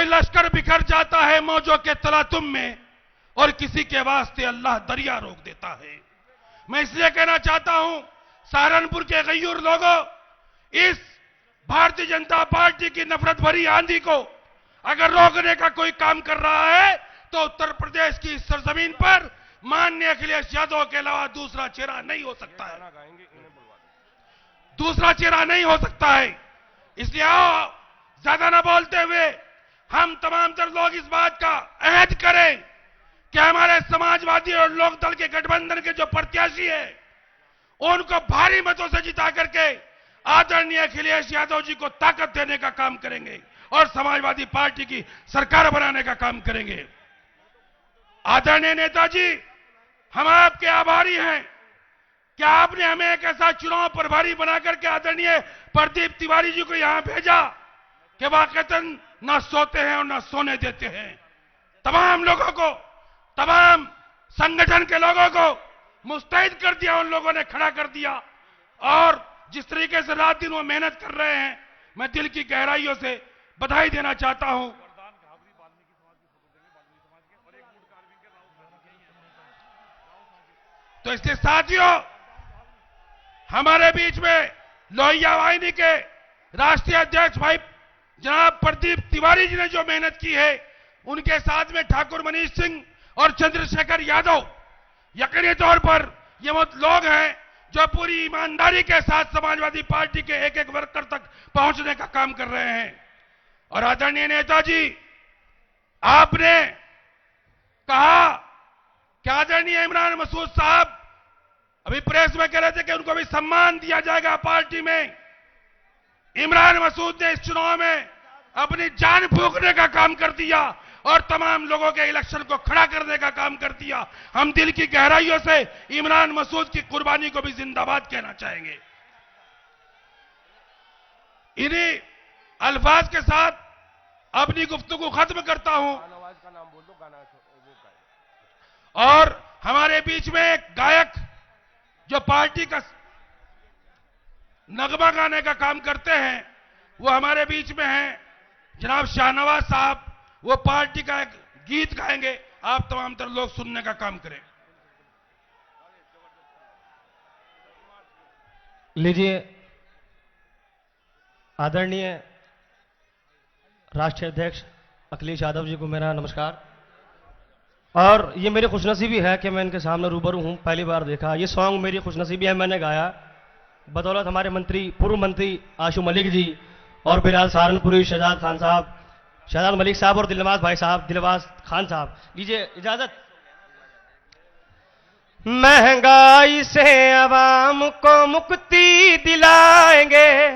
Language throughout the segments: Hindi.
कोई लश्कर बिखर जाता है मौजों के तलातुम में और किसी के वास्ते अल्लाह दरिया रोक देता है। मैं इसलिए कहना चाहता हूं सहारनपुर के गयूर लोगों, इस भारतीय जनता पार्टी की नफरत भरी आंधी को अगर रोकने का कोई काम कर रहा है तो उत्तर प्रदेश की सरजमीन पर माननीय अखिलेश यादव के अलावा दूसरा चेहरा नहीं हो सकता है, दूसरा चेहरा नहीं हो सकता है। इसलिए आओ ज्यादा ना बोलते हुए हम तमाम तर लोग इस बात का अहद करें कि हमारे समाजवादी और लोकदल के गठबंधन के जो प्रत्याशी है उनको भारी मतों से जिता करके आदरणीय अखिलेश यादव जी को ताकत देने का काम करेंगे और समाजवादी पार्टी की सरकार बनाने का काम करेंगे। आदरणीय नेताजी, हम आपके आभारी हैं कि आपने हमें एक ऐसा चुनाव प्रभारी बनाकर के आदरणीय प्रदीप तिवारी जी को यहां भेजा कि वाकईतन ना सोते हैं और ना सोने देते हैं। तमाम लोगों को, तमाम संगठन के लोगों को मुस्तैद कर दिया, उन लोगों ने खड़ा कर दिया और जिस तरीके से रात दिन वो मेहनत कर रहे हैं, मैं दिल की गहराइयों से बधाई देना चाहता हूं। तो इसलिए साथियों, हमारे बीच में लोहिया वाहिनी के राष्ट्रीय अध्यक्ष भाई जनाब प्रदीप तिवारी जी ने जो मेहनत की है, उनके साथ में ठाकुर मनीष सिंह और चंद्रशेखर यादव, यकीनी तौर पर ये वो लोग हैं जो पूरी ईमानदारी के साथ समाजवादी पार्टी के एक एक वर्कर तक पहुंचने का काम कर रहे हैं। और आदरणीय नेताजी, आपने कहा कि आदरणीय इमरान मसूद साहब अभी प्रेस में कह रहे थे कि उनको भी सम्मान दिया जाएगा पार्टी में। इमरान मसूद ने इस चुनाव में अपनी जान फूंकने का काम कर दिया और तमाम लोगों के इलेक्शन को खड़ा करने का काम कर दिया। हम दिल की गहराइयों से इमरान मसूद की कुर्बानी को भी जिंदाबाद कहना चाहेंगे। इन्हीं अल्फाज के साथ अपनी गुफ्तगू खत्म करता हूं और हमारे बीच में एक गायक जो पार्टी का नगमा गाने का काम करते हैं, वो हमारे बीच में हैं जनाब शाहनवाज साहब। वो पार्टी का एक गीत गाएंगे, आप तमाम तर लोग सुनने का काम करें। लीजिए, आदरणीय राष्ट्रीय अध्यक्ष अखिलेश यादव जी को मेरा नमस्कार। और ये मेरी खुशनसीबी है कि मैं इनके सामने रूबरू हूं, पहली बार देखा। ये सॉन्ग मेरी खुशनसीबी है, मैंने गाया बदौलत हमारे मंत्री, पूर्व मंत्री आशु मलिक जी और बिलाल सहारनपुरी, शहजाद खान साहब, शहजाद मलिक साहब और दिलवाज भाई साहब, दिलवाज खान साहब। लीजिए इजाजत। महंगाई से अवाम को मुक्ति दिलाएंगे,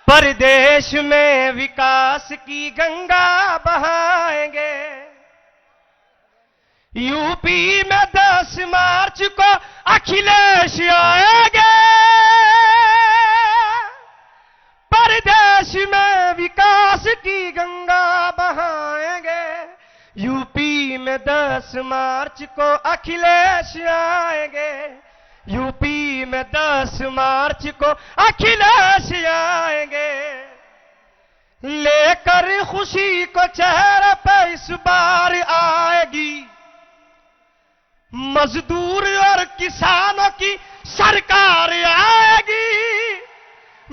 परदेश में विकास की गंगा बहाएंगे। यूपी में 10 मार्च को अखिलेश आएंगे, परदेश में विकास की गंगा बहाएंगे। यूपी में 10 मार्च को अखिलेश आएंगे, यूपी में 10 मार्च को अखिलेश आएंगे। लेकर खुशी को चेहरे पे इस बार आएगी, मजदूर और किसानों की सरकार आएगी।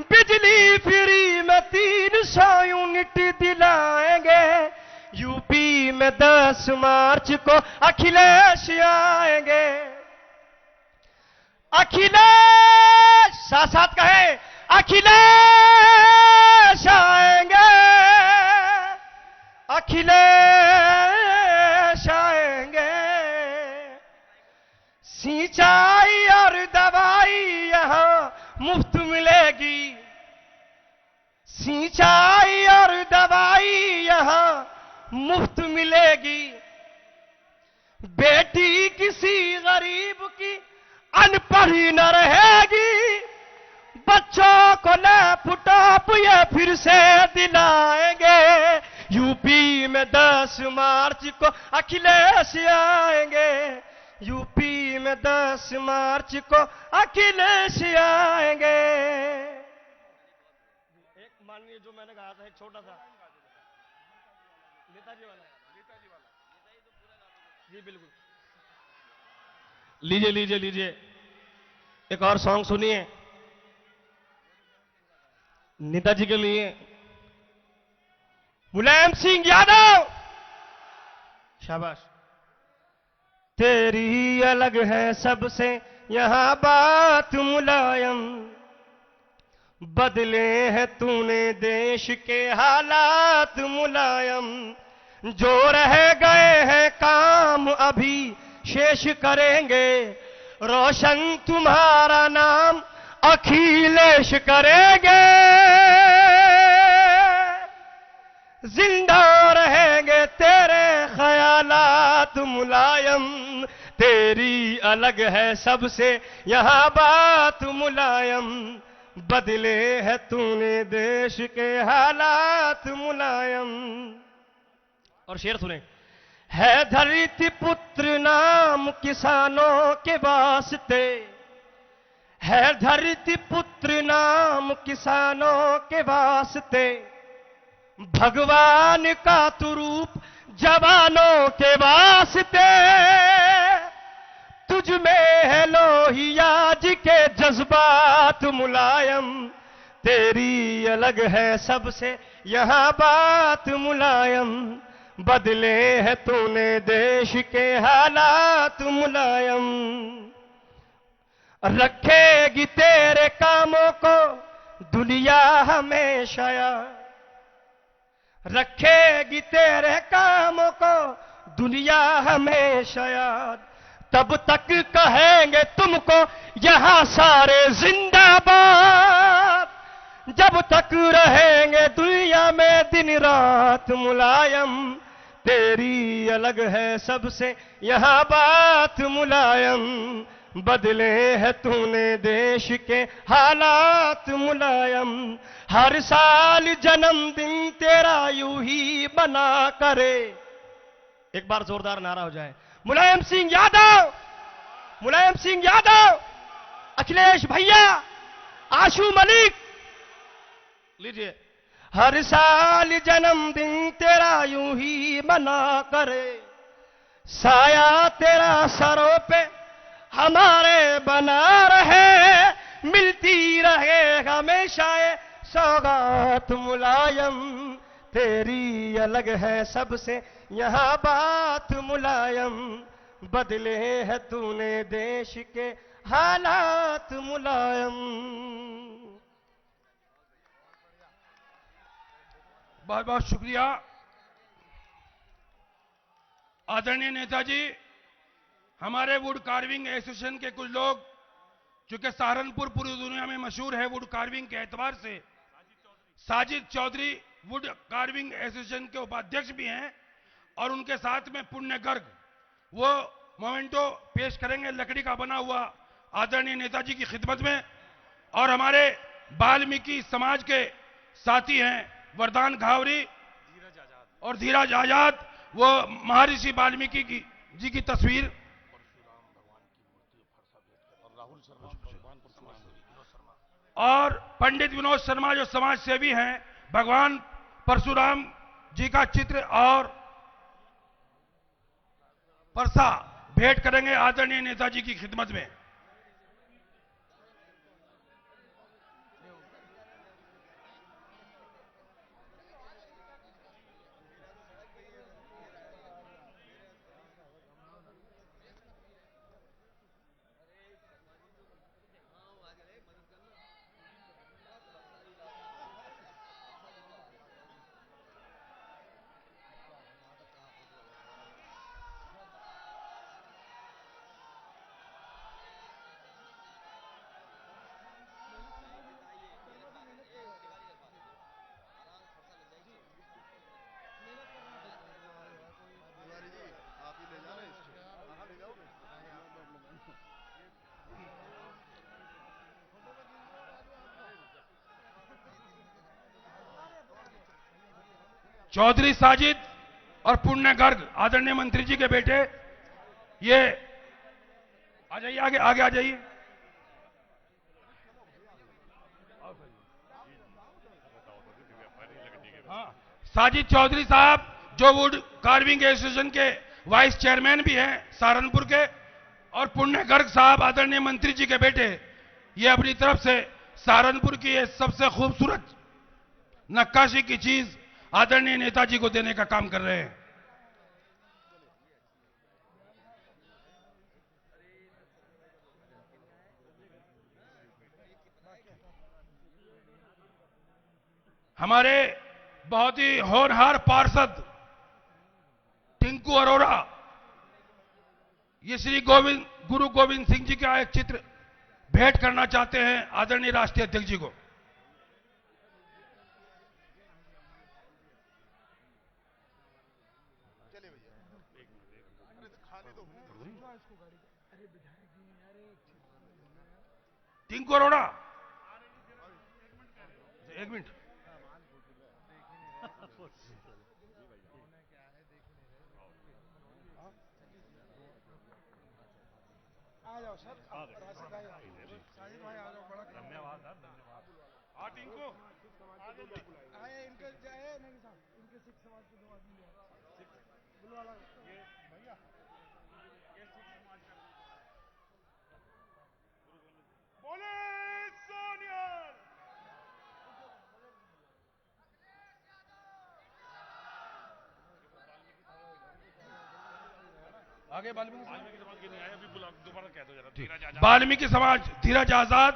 बिजली फ्री में 300 यूनिट दिलाएंगे, यूपी में 10 मार्च को अखिलेश आएंगे। अखिलेश साथ साथ कहे, अखिलेश आएंगे, अखिलेश आएंगे। सिंचाई और दवाई यहां मुफ्त मिलेगी, सिंचाई और दवाई यहां मुफ्त मिलेगी। बेटी किसी गरीब की अनपढ़ न रहेगी, बच्चों को लैपटॉप ये फिर से दिलाएंगे। यूपी में 10 मार्च को अखिलेश आएंगे, यूपी में 10 मार्च को अखिलेश आएंगे। एक माननीय जो मैंने कहा था एक छोटा सा नेताजी वाला जी बिल्कुल। लीजिए लीजिए लीजिए, एक और सॉन्ग सुनिए नेताजी के लिए। मुलायम सिंह यादव, शाबाश। तेरी अलग है सबसे यहां बात मुलायम, बदले हैं तूने देश के हालात मुलायम, जो रह गए हैं काम अभी शेष करेंगे, रोशन तुम्हारा नाम अखिलेश करेंगे, जिंदा रहेंगे तेरे ख्यालात मुलायम, तेरी अलग है सबसे यहां बात मुलायम, बदले है तूने देश के हालात मुलायम। और शेर सुने। है धरती पुत्र नाम किसानों के वास्ते, है धरती पुत्र नाम किसानों के वास्ते, भगवान का तू रूप जवानों के वास्ते, तुझ में है लोहिया जी के जज्बात मुलायम, तेरी अलग है सबसे यहां बात मुलायम, बदले है तूने देश के हालात मुलायम, रखेगी तेरे कामों को दुनिया हमेशा याद, रखेगी तेरे कामों को दुनिया हमेशा याद, तब तक कहेंगे तुमको यहां सारे जिंदाबाद, जब तक रहेंगे दुनिया में दिन रात मुलायम, तेरी अलग है सबसे यहां बात मुलायम, बदले है तूने देश के हालात मुलायम, हर साल जन्मदिन तेरा यूं ही बना करे। एक बार जोरदार नारा हो जाए, मुलायम सिंह यादव, मुलायम सिंह यादव, अखिलेश भैया, आशू मलिक। लीजिए। हर साल जन्मदिन तेरा यूं ही मना करे, साया तेरा सरों पे हमारे बना रहे, मिलती रहे हमेशा ये सौगात मुलायम, तेरी अलग है सबसे यहां बात मुलायम, बदले है तूने देश के हालात मुलायम। बहुत बहुत शुक्रिया आदरणीय नेताजी। हमारे वुड कार्विंग एसोसिएशन के कुछ लोग, चूंकि सहारनपुर पूरी दुनिया में मशहूर है वुड कार्विंग के एतबार से, Sajid Chaudhary wood carving association के उपाध्यक्ष भी हैं और उनके साथ में पुण्य गर्ग, वो मोमेंटो पेश करेंगे लकड़ी का बना हुआ आदरणीय नेताजी की खिदमत में। और हमारे वाल्मीकि समाज के साथी हैं वरदान घावरी और धीरज आजाद, वो महर्षि वाल्मीकि जी की तस्वीर, और पंडित विनोद शर्मा जो समाज सेवी हैं, भगवान परशुराम जी का चित्र और परसा भेंट करेंगे आदरणीय नेताजी की खिदमत में। चौधरी साजिद और पुण्य गर्ग आदरणीय मंत्री जी के बेटे, ये आ जाइए, आगे आगे आ जाइए। हाँ, साजिद चौधरी साहब जो वुड कार्विंग एसोसिएशन के वाइस चेयरमैन भी हैं सहारनपुर के, और पुण्य गर्ग साहब आदरणीय मंत्री जी के बेटे, ये अपनी तरफ से सहारनपुर की ये सबसे खूबसूरत नक्काशी की चीज आदरणीय नेताजी को देने का काम कर रहे हैं। हमारे बहुत ही होनहार पार्षद टिंकू अरोड़ा ये श्री गुरु गोविंद सिंह जी का एक चित्र भेंट करना चाहते हैं आदरणीय राष्ट्रीय अध्यक्ष जी को। टिंकू अरोड़ा, एक मिनट। आ जाओ सर, राशिद भाई, साजिद भाई आ जाओ। बड़ा धन्यवाद सर, धन्यवाद। हाँ टिंकू आए, इनके जाए नहीं साहब, इनके सिख समाज के दो आदमी बुलवा ला ये भैया, ये सिख समाज का बोले सोनिया। आगे वाल्मीकि समाज के नहीं आए, अभी दोबारा कह दो जरा। वाल्मीकि समाज धीरज आजाद,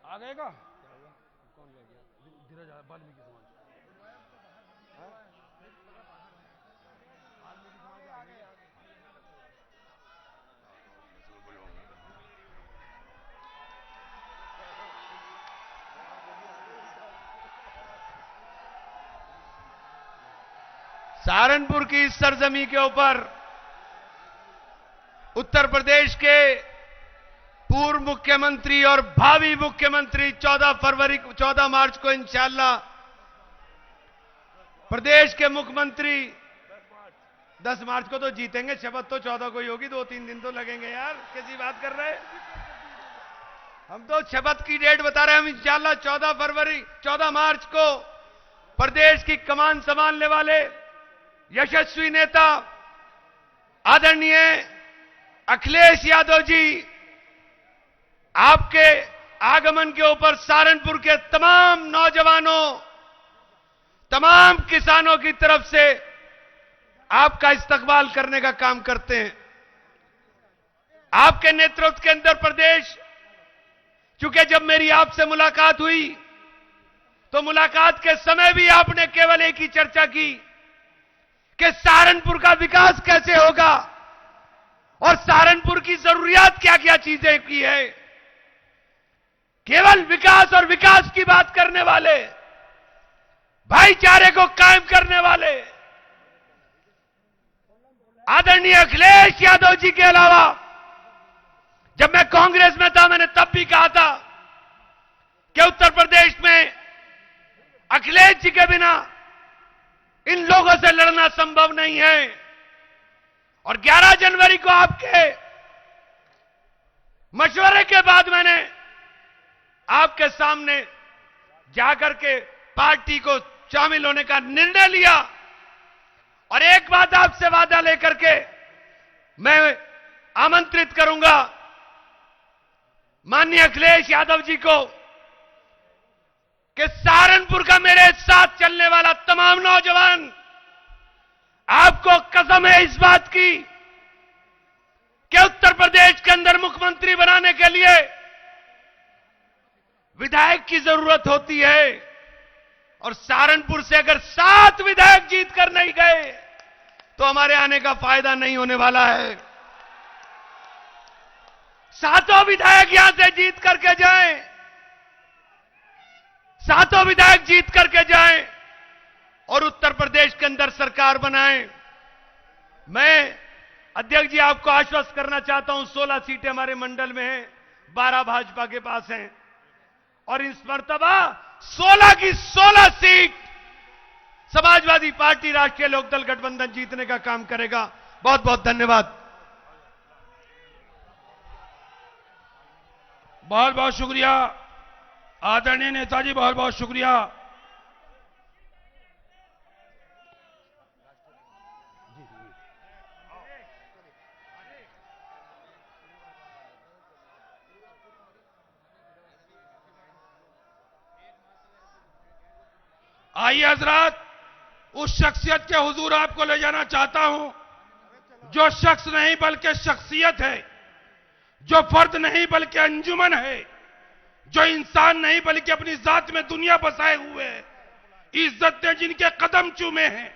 आ गएगा कौन रह गया? धीरज वाल्मीकि समाज, सहारनपुर की इस सरजमी के ऊपर उत्तर प्रदेश के पूर्व मुख्यमंत्री और भावी मुख्यमंत्री 14 मार्च को इंशाअल्लाह प्रदेश के मुख्यमंत्री 10 मार्च को तो जीतेंगे, शपथ तो 14 को ही होगी, 2-3 दिन तो लगेंगे यार, कैसी बात कर रहे हैं? हम तो शपथ की डेट बता रहे हैं। हम इंशाअल्लाह 14 मार्च को प्रदेश की कमान संभालने वाले यशस्वी नेता आदरणीय अखिलेश यादव जी, आपके आगमन के ऊपर सहारनपुर के तमाम नौजवानों, तमाम किसानों की तरफ से आपका इस्तकबाल करने का काम करते हैं। आपके नेतृत्व के अंदर प्रदेश, चूंकि जब मेरी आपसे मुलाकात हुई तो मुलाकात के समय भी आपने केवल एक ही चर्चा की कि सहारनपुर का विकास कैसे होगा और सहारनपुर की जरूरियात क्या क्या चीजें की है। केवल विकास और विकास की बात करने वाले, भाईचारे को कायम करने वाले आदरणीय अखिलेश यादव जी के अलावा, जब मैं कांग्रेस में था मैंने तब भी कहा था कि उत्तर प्रदेश में अखिलेश जी के बिना इन लोगों से लड़ना संभव नहीं है। और 11 जनवरी को आपके मशवरे के बाद मैंने आपके सामने जाकर के पार्टी को शामिल होने का निर्णय लिया और एक बात आपसे वादा लेकर के मैं आमंत्रित करूंगा माननीय अखिलेश यादव जी को कि सहारनपुर का मेरे साथ चलने वाला तमाम नौजवान, आपको कसम है इस बात की कि उत्तर प्रदेश के अंदर मुख्यमंत्री बनाने के लिए विधायक की जरूरत होती है और सहारनपुर से अगर 7 विधायक जीत कर नहीं गए तो हमारे आने का फायदा नहीं होने वाला है। 7 विधायक यहां से जीत करके जाएं, 7 विधायक जीत करके जाएं और उत्तर प्रदेश के अंदर सरकार बनाएं। मैं अध्यक्ष जी आपको आश्वस्त करना चाहता हूं, 16 सीटें हमारे मंडल में हैं, 12 भाजपा के पास हैं और इस मर्तबा 16 की 16 सीट समाजवादी पार्टी राष्ट्रीय लोकदल गठबंधन जीतने का काम करेगा। बहुत बहुत धन्यवाद। बहुत बहुत शुक्रिया आदरणीय नेताजी, बहुत बहुत शुक्रिया। आइए हजरात, उस शख्सियत के हुजूर आपको ले जाना चाहता हूं जो शख्स नहीं बल्कि शख्सियत है, जो फर्द नहीं बल्कि अंजुमन है, जो इंसान नहीं बल्कि अपनी जात में दुनिया बसाए हुए है, इज्जत ने जिनके कदम चूमे हैं,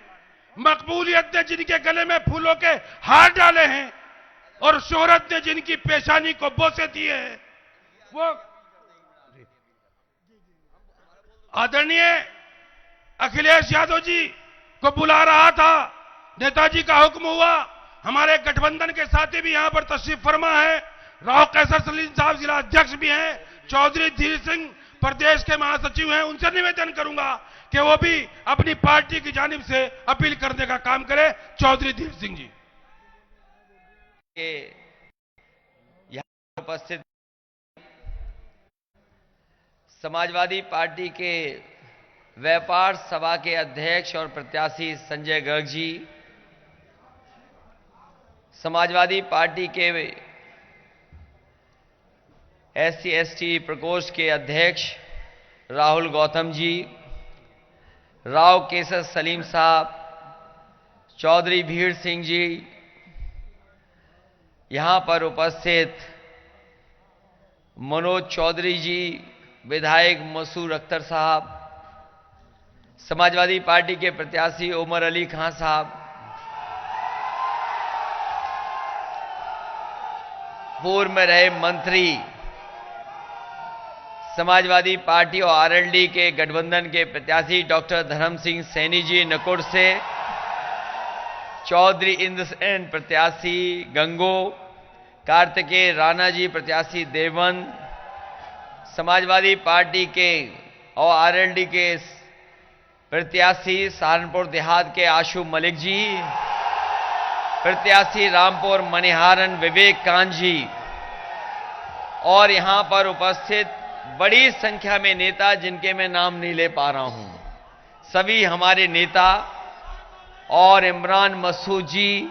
मकबूलियत ने जिनके गले में फूलों के हार डाले हैं और शोहरत ने जिनकी पेशानी को बोसे दिए हैं, वो आदरणीय अखिलेश यादव जी को बुला रहा था। नेताजी का हुक्म हुआ। हमारे गठबंधन के साथी भी यहां पर तशरीफ फरमा है। राव कैसर सलीम साहब जिला अध्यक्ष भी हैं, चौधरी धीर सिंह प्रदेश के महासचिव हैं। उनसे निवेदन करूंगा कि वो भी अपनी पार्टी की जानिब से अपील करने का काम करें। चौधरी धीर सिंह जी। यहां उपस्थित समाजवादी पार्टी के व्यापार सभा के अध्यक्ष और प्रत्याशी संजय गर्ग जी, समाजवादी पार्टी के SC/ST प्रकोष्ठ के अध्यक्ष राहुल गौतम जी, राव केसर सलीम साहब, चौधरी भीड़ सिंह जी, यहां पर उपस्थित मनोज चौधरी जी, विधायक मसूर अख्तर साहब, समाजवादी पार्टी के प्रत्याशी उमर अली खान साहब, पूर्व में रहे मंत्री, समाजवादी पार्टी और आरएलडी के गठबंधन के प्रत्याशी डॉक्टर धर्म सिंह सैनी जी नकुड़ से, चौधरी इंद्र सेन प्रत्याशी गंगो, कार्तिकेय राणा जी प्रत्याशी देवबंद, समाजवादी पार्टी के और आरएलडी के प्रत्याशी सहारनपुर देहात के आशु मलिक जी, प्रत्याशी रामपुर मनिहारन विवेक कांत जी और यहां पर उपस्थित बड़ी संख्या में नेता जिनके मैं नाम नहीं ले पा रहा हूं, सभी हमारे नेता और इमरान मसूद जी,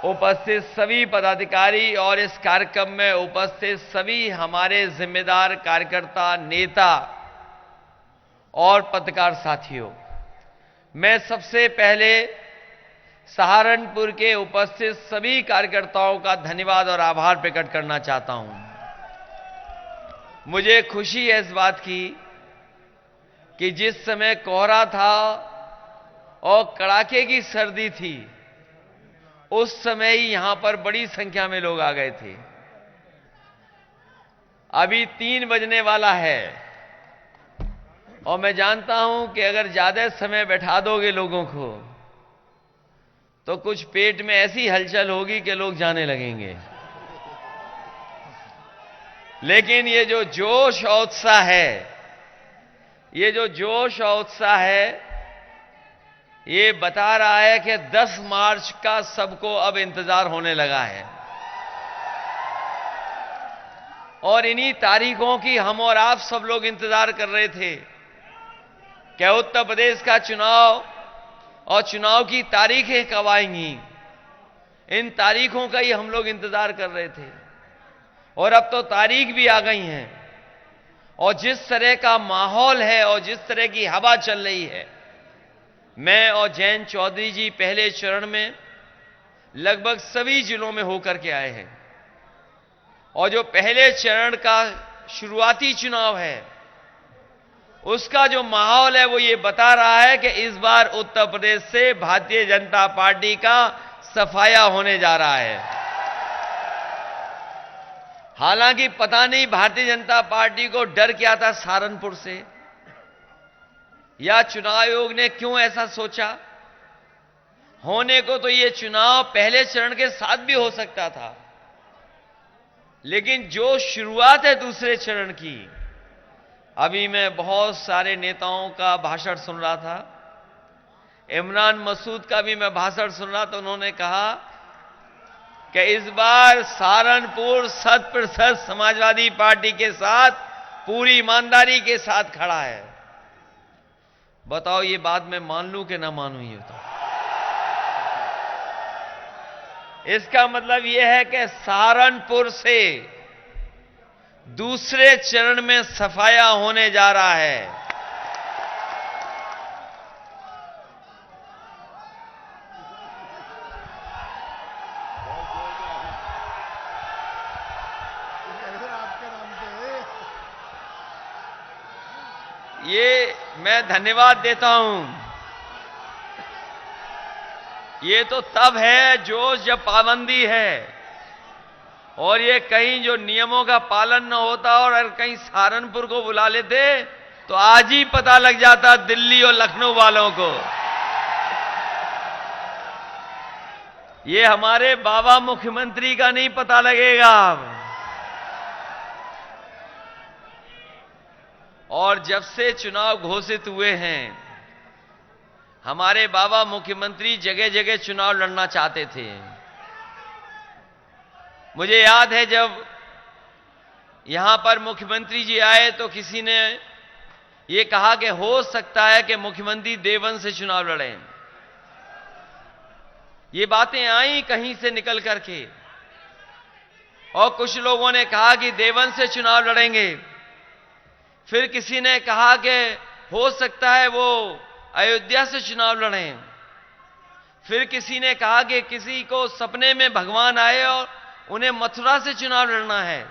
उपस्थित सभी पदाधिकारी और इस कार्यक्रम में उपस्थित सभी हमारे जिम्मेदार कार्यकर्ता, नेता और पत्रकार साथियों, मैं सबसे पहले सहारनपुर के उपस्थित सभी कार्यकर्ताओं का धन्यवाद और आभार प्रकट करना चाहता हूं। मुझे खुशी है इस बात की कि जिस समय कोहरा था और कड़ाके की सर्दी थी, उस समय ही यहां पर बड़ी संख्या में लोग आ गए थे। अभी 3 बजने वाला है और मैं जानता हूं कि अगर ज्यादा समय बैठा दोगे लोगों को तो कुछ पेट में ऐसी हलचल होगी कि लोग जाने लगेंगे। लेकिन ये जो जोश और उत्साह है, ये जो जोश और उत्साह है, ये बता रहा है कि 10 मार्च का सबको अब इंतजार होने लगा है और इन्हीं तारीखों की हम और आप सब लोग इंतजार कर रहे थे। क्या उत्तर प्रदेश का चुनाव और चुनाव की तारीखें कब आएंगी, इन तारीखों का ही हम लोग इंतजार कर रहे थे और अब तो तारीख भी आ गई हैं। और जिस तरह का माहौल है और जिस तरह की हवा चल रही है, मैं और जयंत चौधरी जी पहले चरण में लगभग सभी जिलों में होकर के आए हैं और जो पहले चरण का शुरुआती चुनाव है उसका जो माहौल है वो ये बता रहा है कि इस बार उत्तर प्रदेश से भारतीय जनता पार्टी का सफाया होने जा रहा है। हालांकि पता नहीं भारतीय जनता पार्टी को डर क्या था सहारनपुर से, या चुनाव आयोग ने क्यों ऐसा सोचा। होने को तो ये चुनाव पहले चरण के साथ भी हो सकता था, लेकिन जो शुरुआत है दूसरे चरण की, अभी मैं बहुत सारे नेताओं का भाषण सुन रहा था। इमरान मसूद का भी मैं भाषण सुन रहा था। उन्होंने कहा कि इस बार सहारनपुर 100% समाजवादी पार्टी के साथ पूरी ईमानदारी के साथ खड़ा है। बताओ ये बात मैं मान लूं कि ना मानूं? ये तो इसका मतलब यह है कि सहारनपुर से दूसरे चरण में सफाया होने जा रहा है। ये मैं धन्यवाद देता हूं। ये तो तब है जो जब पाबंदी है, और ये कहीं जो नियमों का पालन न होता और अगर कहीं सहारनपुर को बुला लेते तो आज ही पता लग जाता दिल्ली और लखनऊ वालों को। ये हमारे बाबा मुख्यमंत्री का नहीं पता लगेगा। और जब से चुनाव घोषित हुए हैं, हमारे बाबा मुख्यमंत्री जगह जगह चुनाव लड़ना चाहते थे। मुझे याद है जब यहां पर मुख्यमंत्री जी आए तो किसी ने यह कहा कि हो सकता है कि मुख्यमंत्री देवबंद से चुनाव लड़ें। ये बातें आई कहीं से निकल करके, और कुछ लोगों ने कहा कि देवबंद से चुनाव लड़ेंगे। फिर किसी ने कहा कि हो सकता है वो अयोध्या से चुनाव लड़ें। फिर किसी ने कहा कि किसी को सपने में भगवान आए और उन्हें मथुरा से चुनाव लड़ना है।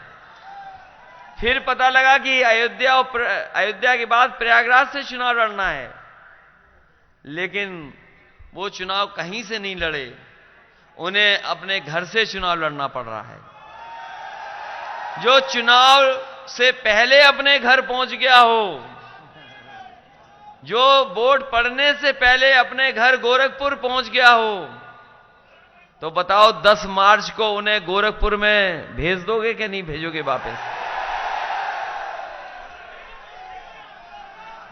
फिर पता लगा कि अयोध्या के बाद प्रयागराज से चुनाव लड़ना है। लेकिन वो चुनाव कहीं से नहीं लड़े, उन्हें अपने घर से चुनाव लड़ना पड़ रहा है। जो चुनाव से पहले अपने घर पहुंच गया हो, जो वोट पड़ने से पहले अपने घर गोरखपुर पहुंच गया हो, तो बताओ 10 मार्च को उन्हें गोरखपुर में भेज दोगे कि नहीं भेजोगे वापस?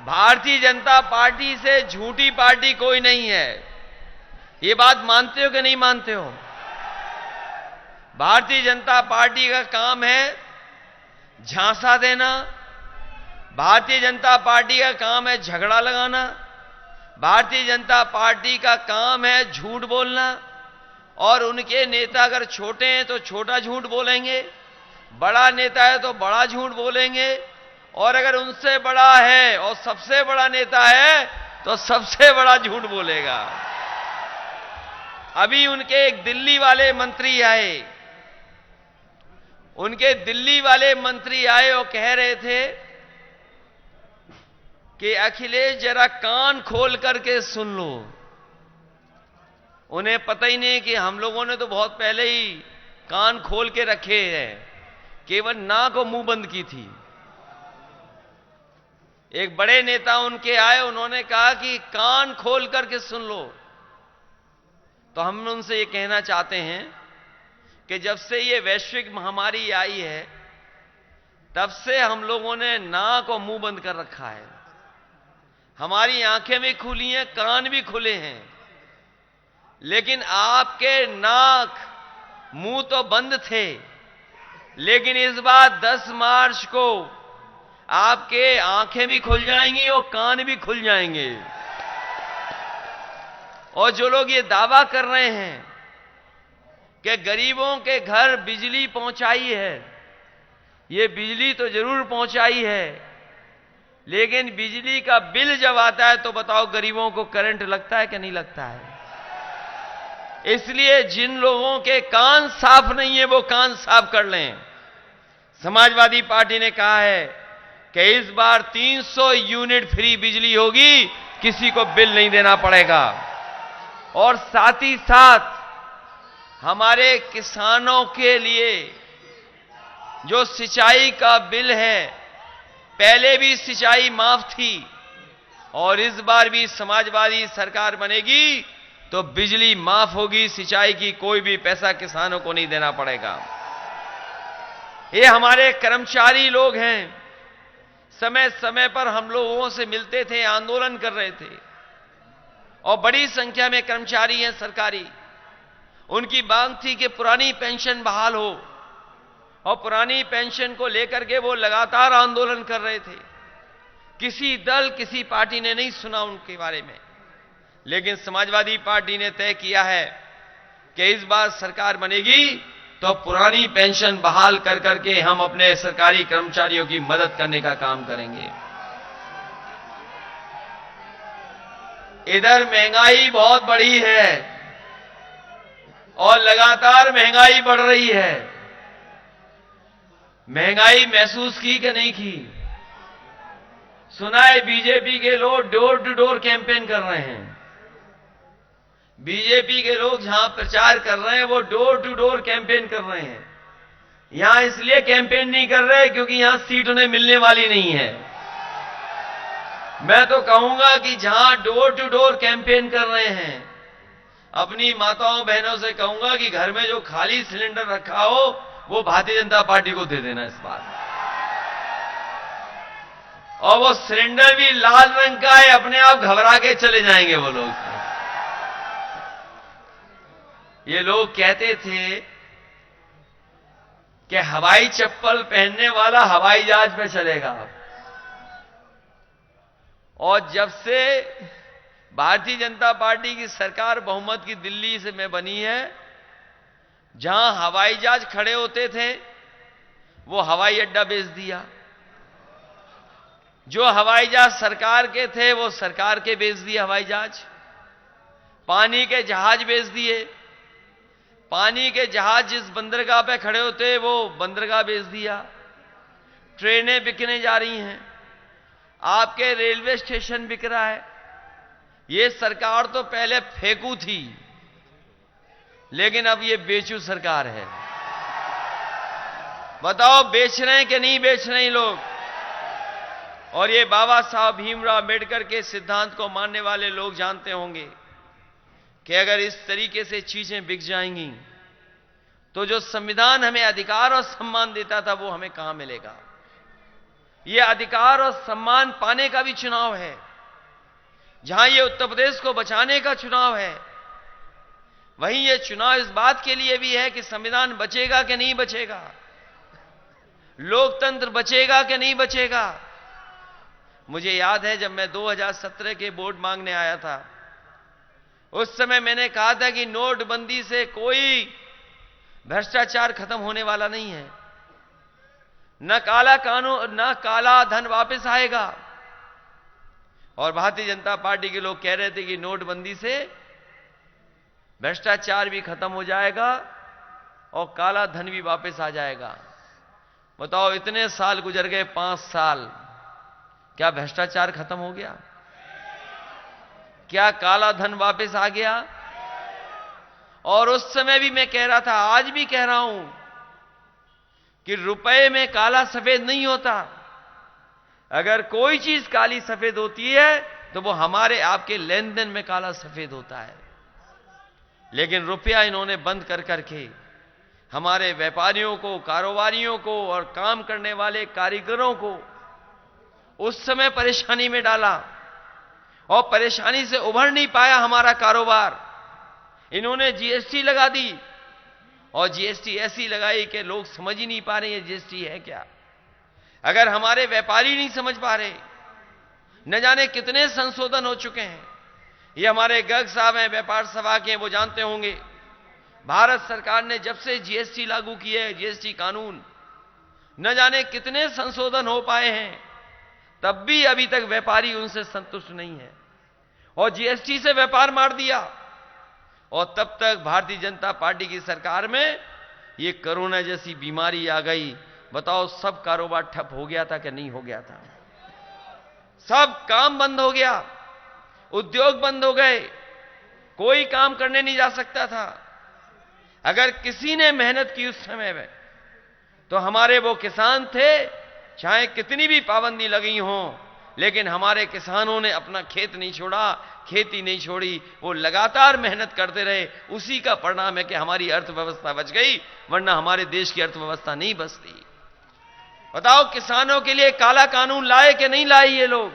भारतीय जनता पार्टी से झूठी पार्टी कोई नहीं है। ये बात मानते हो कि नहीं मानते हो? भारतीय जनता पार्टी का काम है झांसा देना। भारतीय जनता पार्टी का काम है झगड़ा लगाना। भारतीय जनता पार्टी का काम है झूठ बोलना। और उनके नेता अगर छोटे हैं तो छोटा झूठ बोलेंगे, बड़ा नेता है तो बड़ा झूठ बोलेंगे, और अगर उनसे बड़ा है और सबसे बड़ा नेता है तो सबसे बड़ा झूठ बोलेगा। अभी उनके एक दिल्ली वाले मंत्री आए, और कह रहे थे कि अखिलेश जरा कान खोल करके सुन लो। उन्हें पता ही नहीं कि हम लोगों ने तो बहुत पहले ही कान खोल के रखे हैं, केवल नाक और मुंह बंद की थी। एक बड़े नेता उनके आए, उन्होंने कहा कि कान खोल करके सुन लो। तो हम उनसे ये कहना चाहते हैं कि जब से ये वैश्विक महामारी आई है, तब से हम लोगों ने नाक और मुंह बंद कर रखा है। हमारी आंखें भी खुली हैं, कान भी खुले हैं, लेकिन आपके नाक मुंह तो बंद थे। लेकिन इस बार 10 मार्च को आपके आंखें भी खुल जाएंगी और कान भी खुल जाएंगे। और जो लोग ये दावा कर रहे हैं कि गरीबों के घर बिजली पहुंचाई है, ये बिजली तो जरूर पहुंचाई है, लेकिन बिजली का बिल जब आता है तो बताओ गरीबों को करंट लगता है कि नहीं लगता है? इसलिए जिन लोगों के कान साफ नहीं है वो कान साफ कर लें। समाजवादी पार्टी ने कहा है कि इस बार 300 यूनिट फ्री बिजली होगी, किसी को बिल नहीं देना पड़ेगा। और साथ ही साथ हमारे किसानों के लिए जो सिंचाई का बिल है, पहले भी सिंचाई माफ थी और इस बार भी समाजवादी सरकार बनेगी तो बिजली माफ होगी, सिंचाई की कोई भी पैसा किसानों को नहीं देना पड़ेगा। ये हमारे कर्मचारी लोग हैं, समय समय पर हम लोगों से मिलते थे, आंदोलन कर रहे थे, और बड़ी संख्या में कर्मचारी हैं सरकारी, उनकी मांग थी कि पुरानी पेंशन बहाल हो, और पुरानी पेंशन को लेकर के वो लगातार आंदोलन कर रहे थे। किसी दल, किसी पार्टी ने नहीं सुना उनके बारे में, लेकिन समाजवादी पार्टी ने तय किया है कि इस बार सरकार बनेगी तो पुरानी पेंशन बहाल कर करके हम अपने सरकारी कर्मचारियों की मदद करने का काम करेंगे। इधर महंगाई बहुत बढ़ी है और लगातार महंगाई बढ़ रही है। महंगाई महसूस की कि नहीं की? सुना है बीजेपी के लोग डोर टू डोर कैंपेन कर रहे हैं। बीजेपी के लोग जहां प्रचार कर रहे हैं वो डोर टू डोर कैंपेन कर रहे हैं। यहां इसलिए कैंपेन नहीं कर रहे क्योंकि यहां सीट उन्हें मिलने वाली नहीं है। मैं तो कहूंगा कि जहां डोर टू डोर कैंपेन कर रहे हैं, अपनी माताओं बहनों से कहूंगा कि घर में जो खाली सिलेंडर रखा हो वो भारतीय जनता पार्टी को दे देना इस बार। और वो सिलेंडर भी लाल रंग का है, अपने आप घबरा के चले जाएंगे वो लोग। ये लोग कहते थे कि हवाई चप्पल पहनने वाला हवाई जहाज पे चलेगा, और जब से भारतीय जनता पार्टी की सरकार बहुमत की दिल्ली से में बनी है, जहां हवाई जहाज खड़े होते थे वो हवाई अड्डा बेच दिया। जो हवाई जहाज सरकार के थे वो सरकार के बेच दिए हवाई जहाज। पानी के जहाज बेच दिए। पानी के जहाज जिस बंदरगाह पे खड़े होते वो बंदरगाह बेच दिया। ट्रेनें बिकने जा रही हैं। आपके रेलवे स्टेशन बिक रहा है। ये सरकार तो पहले फेंकू थी, लेकिन अब ये बेचू सरकार है। बताओ बेच रहे हैं कि नहीं बेच रहे हैं लोग? और ये बाबा साहब भीमराव अंबेडकर के सिद्धांत को मानने वाले लोग जानते होंगे कि अगर इस तरीके से चीजें बिक जाएंगी तो जो संविधान हमें अधिकार और सम्मान देता था वो हमें कहां मिलेगा। ये अधिकार और सम्मान पाने का भी चुनाव है। जहां ये उत्तर प्रदेश को बचाने का चुनाव है, वहीं ये चुनाव इस बात के लिए भी है कि संविधान बचेगा कि नहीं बचेगा, लोकतंत्र बचेगा कि नहीं बचेगा। मुझे याद है जब मैं 2017 के वोट मांगने आया था, उस समय मैंने कहा था कि नोटबंदी से कोई भ्रष्टाचार खत्म होने वाला नहीं है, न काला कानून न काला धन वापस आएगा। और भारतीय जनता पार्टी के लोग कह रहे थे कि नोटबंदी से भ्रष्टाचार भी खत्म हो जाएगा और काला धन भी वापस आ जाएगा। बताओ इतने साल गुजर गए, 5 साल, क्या भ्रष्टाचार खत्म हो गया? क्या काला धन वापस आ गया? और उस समय भी मैं कह रहा था, आज भी कह रहा हूं कि रुपए में काला सफेद नहीं होता। अगर कोई चीज काली सफेद होती है तो वो हमारे आपके लेन देन में काला सफेद होता है। लेकिन रुपया इन्होंने बंद कर करके हमारे व्यापारियों को, कारोबारियों को और काम करने वाले कारीगरों को उस समय परेशानी में डाला, और परेशानी से उभर नहीं पाया हमारा कारोबार। इन्होंने जीएसटी लगा दी, और जीएसटी ऐसी लगाई कि लोग समझ ही नहीं पा रहे हैं जीएसटी है क्या। अगर हमारे व्यापारी नहीं समझ पा रहे, न जाने कितने संशोधन हो चुके हैं। ये हमारे गर्ग साहब हैं, व्यापार सभा के, वो जानते होंगे। भारत सरकार ने जब से जीएसटी लागू की है, जीएसटी कानून, न जाने कितने संशोधन हो पाए हैं, तब भी अभी तक व्यापारी उनसे संतुष्ट नहीं है, और जीएसटी से व्यापार मार दिया। और तब तक भारतीय जनता पार्टी की सरकार में ये कोरोना जैसी बीमारी आ गई। बताओ सब कारोबार ठप हो गया था कि नहीं हो गया था? सब काम बंद हो गया, उद्योग बंद हो गए, कोई काम करने नहीं जा सकता था। अगर किसी ने मेहनत की उस समय में तो हमारे वो किसान थे, चाहे कितनी भी पाबंदी लगी हो, लेकिन हमारे किसानों ने अपना खेत नहीं छोड़ा, खेती नहीं छोड़ी, वो लगातार मेहनत करते रहे। उसी का परिणाम है कि हमारी अर्थव्यवस्था बच गई, वरना हमारे देश की अर्थव्यवस्था नहीं बचती। बताओ किसानों के लिए काला कानून लाए कि नहीं लाए ये लोग?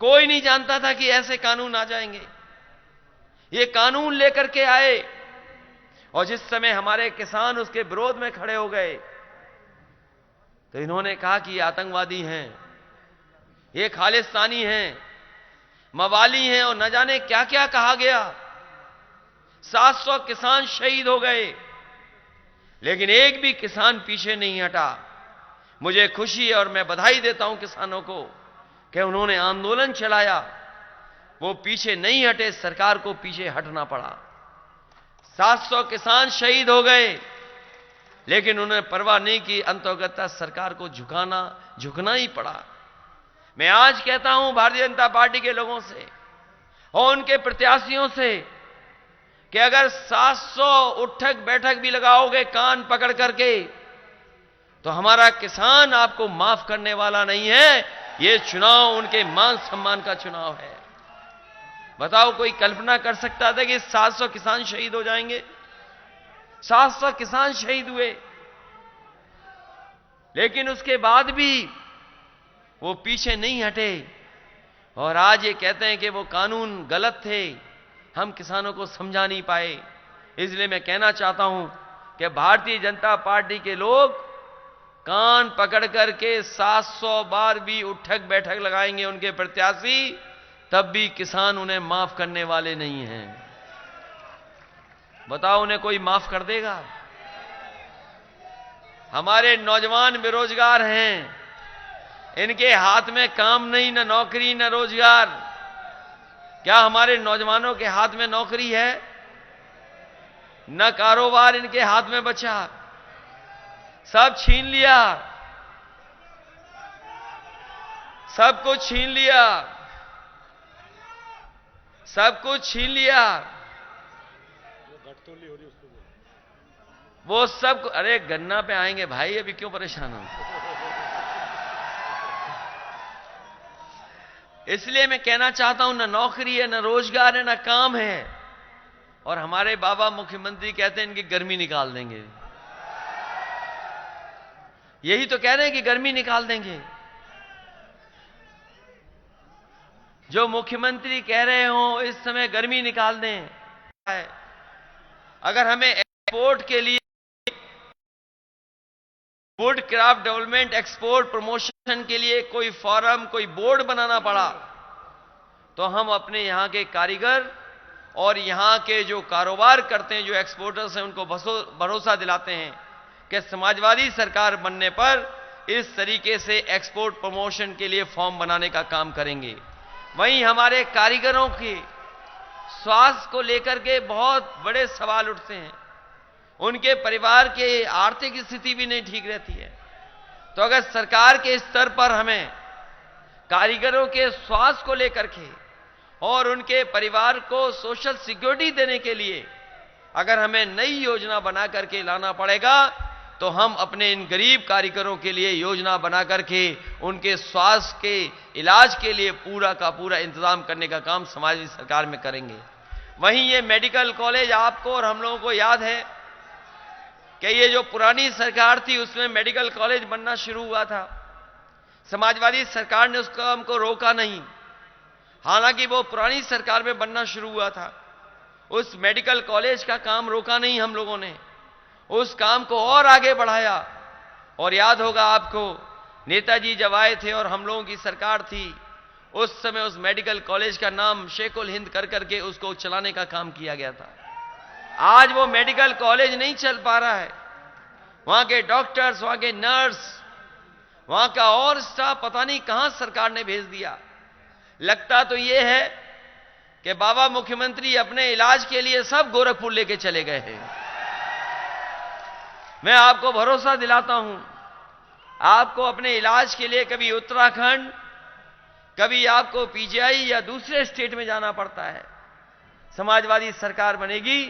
कोई नहीं जानता था कि ऐसे कानून आ जाएंगे। ये कानून लेकर के आए और जिस समय हमारे किसान उसके विरोध में खड़े हो गए तो इन्होंने कहा कि ये आतंकवादी हैं, ये खालिस्तानी हैं, मवाली हैं और न जाने क्या क्या कहा गया। 700 किसान शहीद हो गए, लेकिन एक भी किसान पीछे नहीं हटा। मुझे खुशी है और मैं बधाई देता हूं किसानों को कि उन्होंने आंदोलन चलाया, वो पीछे नहीं हटे, सरकार को पीछे हटना पड़ा। 700 किसान शहीद हो गए, लेकिन उन्होंने परवाह नहीं की, अंतर्गत सरकार को झुकना ही पड़ा। मैं आज कहता हूं भारतीय जनता पार्टी के लोगों से और उनके प्रत्याशियों से कि अगर 700 उठक बैठक भी लगाओगे कान पकड़ करके तो हमारा किसान आपको माफ करने वाला नहीं है। ये चुनाव उनके मान सम्मान का चुनाव है। बताओ कोई कल्पना कर सकता था कि 700 किसान शहीद हो जाएंगे? 700 किसान शहीद हुए, लेकिन उसके बाद भी वो पीछे नहीं हटे और आज ये कहते हैं कि वो कानून गलत थे, हम किसानों को समझा नहीं पाए। इसलिए मैं कहना चाहता हूं कि भारतीय जनता पार्टी के लोग कान पकड़ करके 700 बार भी उठक बैठक लगाएंगे उनके प्रत्याशी, तब भी किसान उन्हें माफ करने वाले नहीं हैं। बताओ उन्हें कोई माफ कर देगा? हमारे नौजवान बेरोजगार हैं, इनके हाथ में काम नहीं, न नौकरी न रोजगार। क्या हमारे नौजवानों के हाथ में नौकरी है? न कारोबार इनके हाथ में बचा, सब छीन लिया, सब कुछ छीन लिया, सब कुछ छीन लिया। वो सब, अरे गन्ना पे आएंगे भाई, अभी क्यों परेशान हो? इसलिए मैं कहना चाहता हूं, न नौकरी है, न रोजगार है, न काम है। और हमारे बाबा मुख्यमंत्री कहते हैं इनकी गर्मी निकाल देंगे। यही तो कह रहे हैं कि गर्मी निकाल देंगे। जो मुख्यमंत्री कह रहे हो इस समय गर्मी निकाल दें, अगर हमें एक्सपोर्ट के लिए would craft development export promotion के लिए कोई फॉरम, कोई बोर्ड बनाना पड़ा, तो हम अपने यहां के कारीगर और यहां के जो कारोबार करते हैं, जो एक्सपोर्टर्स हैं, उनको भरोसा दिलाते हैं कि समाजवादी सरकार बनने पर इस तरीके से एक्सपोर्ट प्रमोशन के लिए फॉर्म बनाने का काम करेंगे। वहीं हमारे कारीगरों के स्वास्थ्य को लेकर के बहुत बड़े सवाल उठते हैं, उनके परिवार के आर्थिक स्थिति भी नहीं ठीक रहती है। तो अगर सरकार के स्तर पर हमें कारीगरों के स्वास्थ्य को लेकर के और उनके परिवार को सोशल सिक्योरिटी देने के लिए अगर हमें नई योजना बना करके लाना पड़ेगा, तो हम अपने इन गरीब कारीगरों के लिए योजना बना करके उनके स्वास्थ्य के इलाज के लिए पूरा का पूरा इंतजाम करने का काम समाजवादी सरकार में करेंगे। वहीं ये मेडिकल कॉलेज आपको और हम लोगों को याद है कि ये जो पुरानी सरकार थी उसमें मेडिकल कॉलेज बनना शुरू हुआ था। समाजवादी सरकार ने उस काम को रोका नहीं, हालांकि वो पुरानी सरकार में बनना शुरू हुआ था। उस मेडिकल कॉलेज का काम रोका नहीं, हम लोगों ने उस काम को और आगे बढ़ाया। और याद होगा आपको, नेताजी जब आए थे और हम लोगों की सरकार थी, उस समय उस मेडिकल कॉलेज का नाम शेख उल हिंद कर करके उसको चलाने का काम किया गया था। आज वो मेडिकल कॉलेज नहीं चल पा रहा है। वहां के डॉक्टर्स, वहां के नर्स, वहां का और स्टाफ पता नहीं कहां सरकार ने भेज दिया। लगता तो ये है कि बाबा मुख्यमंत्री अपने इलाज के लिए सब गोरखपुर लेके चले गए हैं। मैं आपको भरोसा दिलाता हूं, आपको अपने इलाज के लिए कभी उत्तराखंड, कभी आपको पीजीआई या दूसरे स्टेट में जाना पड़ता है। समाजवादी सरकार बनेगी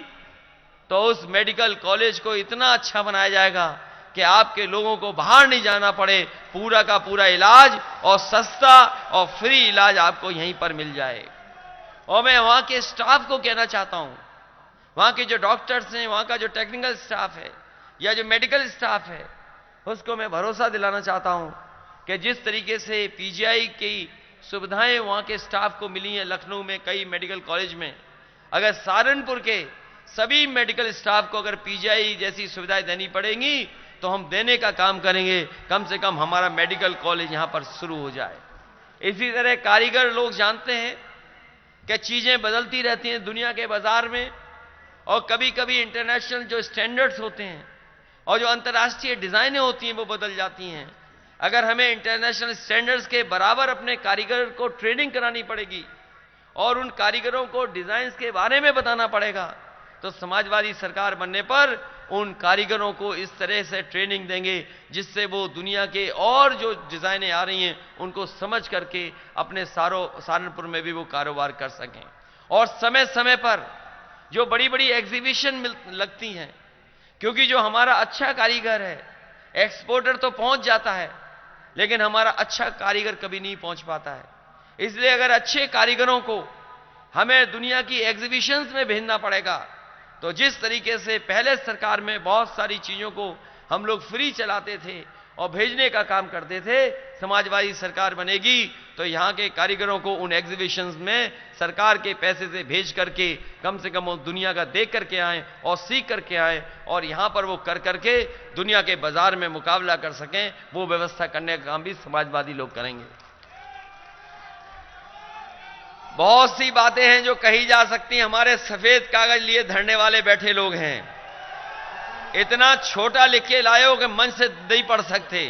तो उस मेडिकल कॉलेज को इतना अच्छा बनाया जाएगा कि आपके लोगों को बाहर नहीं जाना पड़े, पूरा का पूरा इलाज और सस्ता और फ्री इलाज आपको यहीं पर मिल जाए। और मैं वहां के स्टाफ को कहना चाहता हूं, वहां के जो डॉक्टर्स हैं, वहां का जो टेक्निकल स्टाफ है या जो मेडिकल स्टाफ है, उसको मैं भरोसा दिलाना चाहता हूं कि जिस तरीके से पीजीआई की सुविधाएं वहां के स्टाफ को मिली हैं लखनऊ में कई मेडिकल कॉलेज में, अगर सहारनपुर के सभी मेडिकल स्टाफ को अगर पीजीआई जैसी सुविधाएं देनी पड़ेंगी तो हम देने का काम करेंगे, कम से कम हमारा मेडिकल कॉलेज यहां पर शुरू हो जाए। इसी तरह कारीगर लोग जानते हैं कि चीजें बदलती रहती हैं दुनिया के बाजार में, और कभी कभी इंटरनेशनल जो स्टैंडर्ड्स होते हैं और जो अंतर्राष्ट्रीय डिजाइनें होती हैं वो बदल जाती हैं। अगर हमें इंटरनेशनल स्टैंडर्ड्स के बराबर अपने कारीगर को ट्रेनिंग करानी पड़ेगी और उन कारीगरों को डिजाइन्स के बारे में बताना पड़ेगा, तो समाजवादी सरकार बनने पर उन कारीगरों को इस तरह से ट्रेनिंग देंगे जिससे वो दुनिया के और जो डिजाइनें आ रही हैं उनको समझ करके अपने सहारनपुर में भी वो कारोबार कर सकें। और समय समय पर जो बड़ी बड़ी एग्जीबिशन लगती हैं, क्योंकि जो हमारा अच्छा कारीगर है, एक्सपोर्टर तो पहुंच जाता है लेकिन हमारा अच्छा कारीगर कभी नहीं पहुंच पाता है। इसलिए अगर अच्छे कारीगरों को हमें दुनिया की एग्जीबिशंस में भेजना पड़ेगा, तो जिस तरीके से पहले सरकार में बहुत सारी चीजों को हम लोग फ्री चलाते थे और भेजने का काम करते थे, समाजवादी सरकार बनेगी तो यहां के कारीगरों को उन एग्जीबिशंस में सरकार के पैसे से भेज करके कम से कम वो दुनिया का देख करके आए और सीख करके आए और यहां पर वो कर करके दुनिया के बाजार में मुकाबला कर सकें, वो व्यवस्था करने का काम भी समाजवादी लोग करेंगे। बहुत सी बातें हैं जो कही जा सकती हैं। हमारे सफेद कागज लिए धरने वाले बैठे लोग हैं, इतना छोटा लिख के लाए हो कि मन से नहीं पढ़ सकते।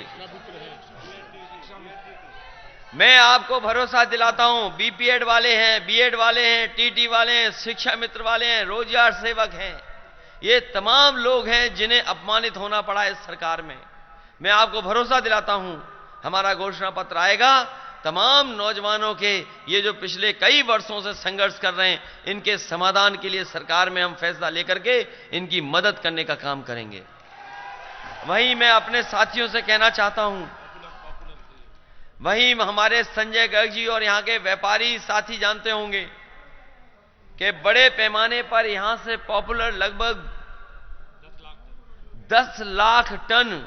मैं आपको भरोसा दिलाता हूं, बीपीएड वाले हैं, बीएड वाले हैं, टीटी वाले हैं, शिक्षा मित्र वाले हैं, रोजगार सेवक हैं, ये तमाम लोग हैं जिन्हें अपमानित होना पड़ा इस सरकार में। मैं आपको भरोसा दिलाता हूं हमारा घोषणा पत्र आएगा, तमाम नौजवानों के ये जो पिछले कई वर्षों से संघर्ष कर रहे हैं, इनके समाधान के लिए सरकार में हम फैसला लेकर के इनकी मदद करने का काम करेंगे। वहीं मैं अपने साथियों से कहना चाहता हूं, वहीं हमारे संजय गर्ग जी और यहां के व्यापारी साथी जानते होंगे कि बड़े पैमाने पर यहां से पॉपुलर लगभग 10 लाख टन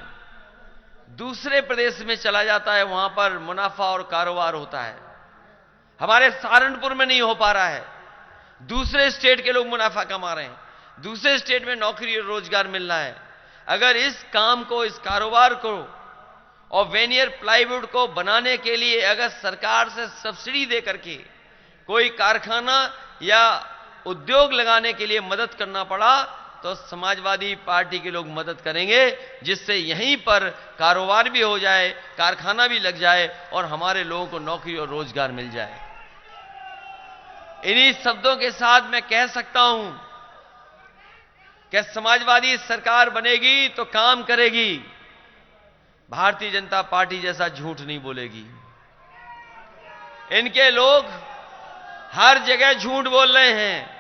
दूसरे प्रदेश में चला जाता है, वहां पर मुनाफा और कारोबार होता है। हमारे सहारनपुर में नहीं हो पा रहा है, दूसरे स्टेट के लोग मुनाफा कमा रहे हैं, दूसरे स्टेट में नौकरी और रोजगार मिल रहा है। अगर इस काम को, इस कारोबार को और वेनियर प्लाईवुड को बनाने के लिए अगर सरकार से सब्सिडी दे करके कोई कारखाना या उद्योग लगाने के लिए मदद करना पड़ा तो समाजवादी पार्टी के लोग मदद करेंगे, जिससे यहीं पर कारोबार भी हो जाए, कारखाना भी लग जाए और हमारे लोगों को नौकरी और रोजगार मिल जाए। इन्हीं शब्दों के साथ मैं कह सकता हूं कि समाजवादी सरकार बनेगी तो काम करेगी, भारतीय जनता पार्टी जैसा झूठ नहीं बोलेगी। इनके लोग हर जगह झूठ बोल रहे हैं,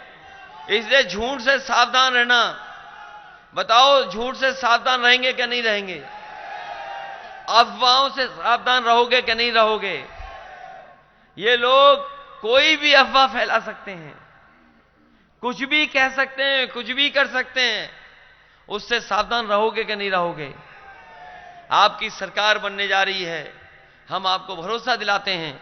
इसलिए झूठ से सावधान रहना। बताओ, झूठ से सावधान रहेंगे क्या नहीं रहेंगे? अफवाहों से सावधान रहोगे क्या नहीं रहोगे? ये लोग कोई भी अफवाह फैला सकते हैं, कुछ भी कह सकते हैं, कुछ भी कर सकते हैं, उससे सावधान रहोगे क्या नहीं रहोगे? आपकी सरकार बनने जा रही है, हम आपको भरोसा दिलाते हैं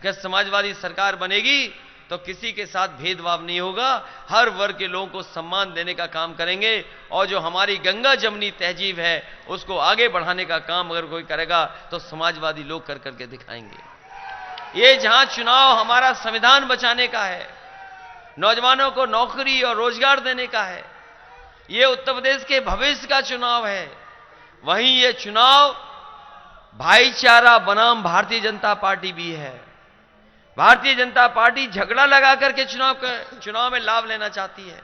कि समाजवादी सरकार बनेगी तो किसी के साथ भेदभाव नहीं होगा, हर वर्ग के लोगों को सम्मान देने का काम करेंगे और जो हमारी गंगा जमनी तहजीब है उसको आगे बढ़ाने का काम अगर कोई करेगा तो समाजवादी लोग कर करके दिखाएंगे। ये जहां चुनाव हमारा संविधान बचाने का है, नौजवानों को नौकरी और रोजगार देने का है, ये उत्तर प्रदेश के भविष्य का चुनाव है, वहीं ये चुनाव भाईचारा बनाम भारतीय जनता पार्टी भी है। भारतीय जनता पार्टी झगड़ा लगा करके चुनाव में लाभ लेना चाहती है,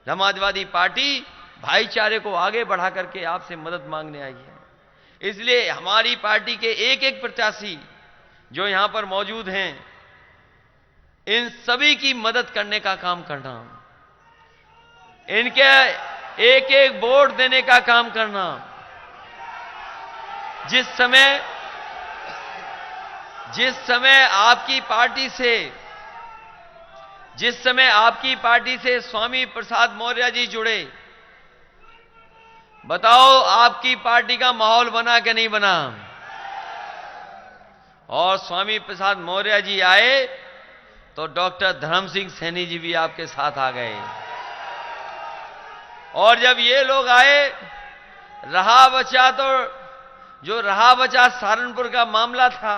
समाजवादी पार्टी भाईचारे को आगे बढ़ा करके आपसे मदद मांगने आई है। इसलिए हमारी पार्टी के एक एक प्रत्याशी जो यहां पर मौजूद हैं, इन सभी की मदद करने का काम करना, इनके एक एक वोट देने का काम करना। जिस समय आपकी पार्टी से स्वामी प्रसाद मौर्य जी जुड़े, बताओ आपकी पार्टी का माहौल बना कि नहीं बना? और स्वामी प्रसाद मौर्य जी आए तो डॉक्टर धर्म सिंह सैनी जी भी आपके साथ आ गए। और जब ये लोग आए, रहा बचा तो जो रहा बचा सहारनपुर का मामला था,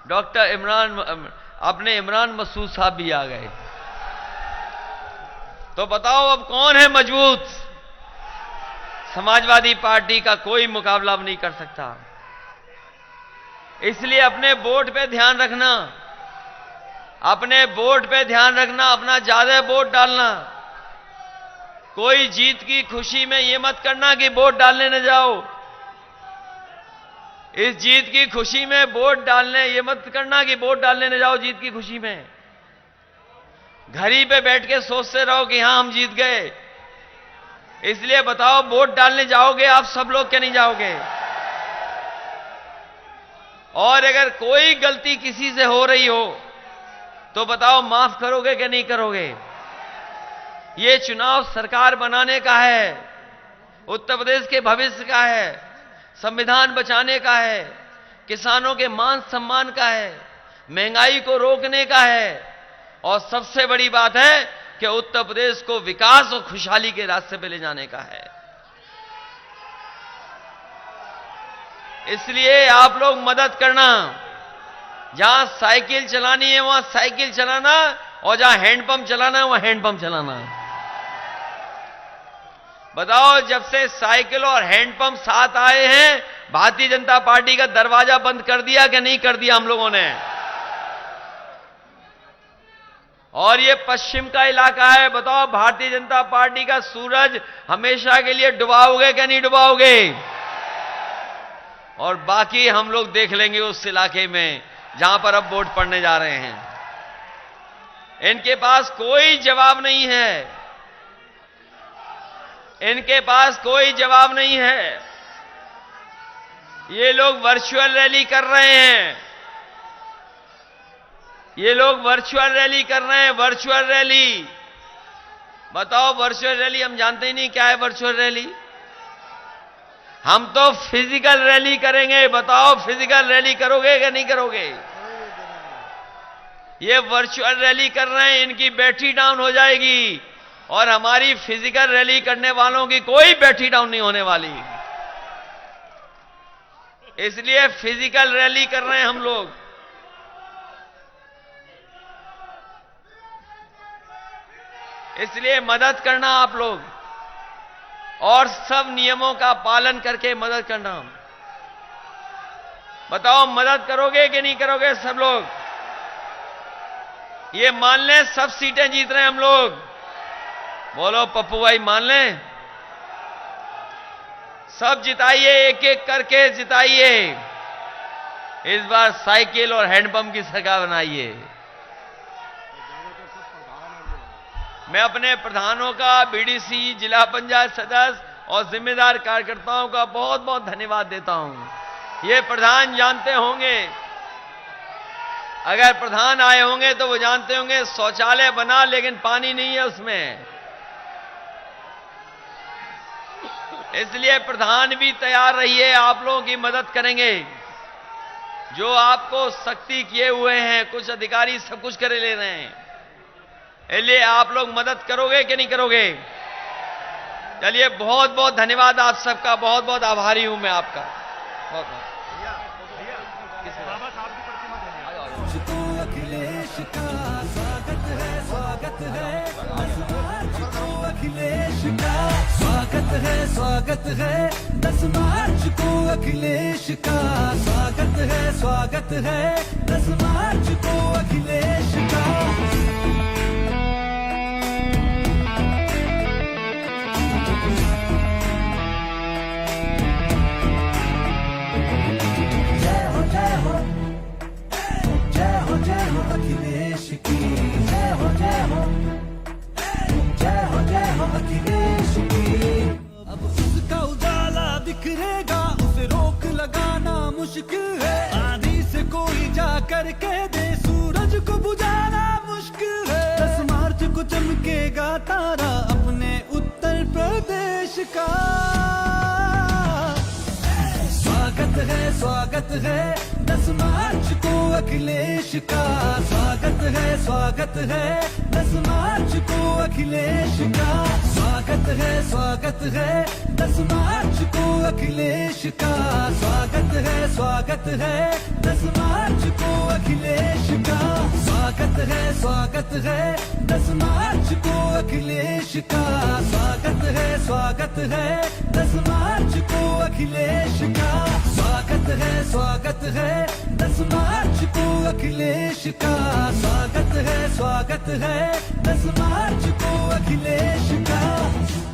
डॉक्टर इमरान मसूद साहब भी आ गए। तो बताओ अब कौन है मजबूत? समाजवादी पार्टी का कोई मुकाबला अब नहीं कर सकता। इसलिए अपने वोट पे ध्यान रखना, अपने वोट पे ध्यान रखना, अपना ज्यादा वोट डालना। कोई जीत की खुशी में ये मत करना कि वोट डालने न जाओ। इस जीत की खुशी में वोट डालने ये मत करना कि वोट डालने न जाओ जीत की खुशी में। घर ही पे बैठ के सोचते रहो कि हां हम जीत गए। इसलिए बताओ वोट डालने जाओगे आप सब लोग क्या नहीं जाओगे? और अगर कोई गलती किसी से हो रही हो तो बताओ माफ करोगे कि नहीं करोगे? ये चुनाव सरकार बनाने का है, उत्तर प्रदेश के भविष्य का है, संविधान बचाने का है, किसानों के मान सम्मान का है, महंगाई को रोकने का है, और सबसे बड़ी बात है कि उत्तर प्रदेश को विकास और खुशहाली के रास्ते पे ले जाने का है। इसलिए आप लोग मदद करना। जहां साइकिल चलानी है वहां साइकिल चलाना, और जहां हैंडपंप चलाना है वहां हैंडपंप चलाना। बताओ जब से साइकिल और हैंडपंप साथ आए हैं, भारतीय जनता पार्टी का दरवाजा बंद कर दिया कि नहीं कर दिया हम लोगों ने? और ये पश्चिम का इलाका है, बताओ भारतीय जनता पार्टी का सूरज हमेशा के लिए डुबाओगे कि नहीं डुबाओगे? और बाकी हम लोग देख लेंगे उस इलाके में जहां पर अब वोट पड़ने जा रहे हैं। इनके पास कोई जवाब नहीं है, इनके पास कोई जवाब नहीं है। ये लोग वर्चुअल रैली कर रहे हैं, ये लोग वर्चुअल रैली कर रहे हैं, वर्चुअल रैली। बताओ वर्चुअल रैली हम जानते ही नहीं क्या है वर्चुअल रैली। हम तो फिजिकल रैली करेंगे। बताओ फिजिकल रैली करोगे कि नहीं करोगे? ये वर्चुअल रैली कर रहे हैं, इनकी बैटरी डाउन हो जाएगी, और हमारी फिजिकल रैली करने वालों की कोई बैटरी डाउन नहीं होने वाली। इसलिए फिजिकल रैली कर रहे हैं हम लोग। इसलिए मदद करना आप लोग, और सब नियमों का पालन करके मदद करना। बताओ मदद करोगे कि नहीं करोगे सब लोग? ये मान लें सब सीटें जीत रहे हैं हम लोग। बोलो पप्पू भाई मान लें? सब जिताइए, एक एक करके जिताइए। इस बार साइकिल और हैंडपंप की सरकार बनाइए। मैं अपने प्रधानों का, बीडीसी, जिला पंचायत सदस्य और जिम्मेदार कार्यकर्ताओं का बहुत बहुत धन्यवाद देता हूं। ये प्रधान जानते होंगे, अगर प्रधान आए होंगे तो वो जानते होंगे शौचालय बना लेकिन पानी नहीं है उसमें। इसलिए प्रधान भी तैयार रहिए, आप लोगों की मदद करेंगे। जो आपको सख्ती किए हुए हैं, कुछ अधिकारी सब कुछ करे ले रहे हैं, इसलिए आप लोग मदद करोगे कि नहीं करोगे? चलिए बहुत बहुत धन्यवाद आप सबका, बहुत बहुत आभारी हूं मैं आपका। बहुत बहुत अखिलेश का स्वागत है, स्वागत है। अखिलेश का स्वागत है, स्वागत है। 10 मार्च को अखिलेश का स्वागत है, स्वागत है। 10 मार्च को अखिलेश का। अखिलेश की जय हो, जय हो, जय हो, जय हो अखिलेश की। अब उसका उजाला बिखरेगा, उसे रोक लगाना मुश्किल है। आंधी से कोई जा करके दे, सूरज को बुझाना मुश्किल है। 10 मार्च को चमकेगा तारा अपने उत्तर प्रदेश का। स्वागत है 10 मार्च को अखिलेश का। स्वागत है 10 मार्च को अखिलेश का। स्वागत है 10 मार्च को अखिलेश का। स्वागत है 10 मार्च को अखिलेश का। स्वागत है 10 मार्च को अखिलेश का। स्वागत है 10 मार्च को अखिलेश का। स्वागत है 10 मार्च को अखिलेश का। स्वागत है 10 मार्च को अखिलेश का।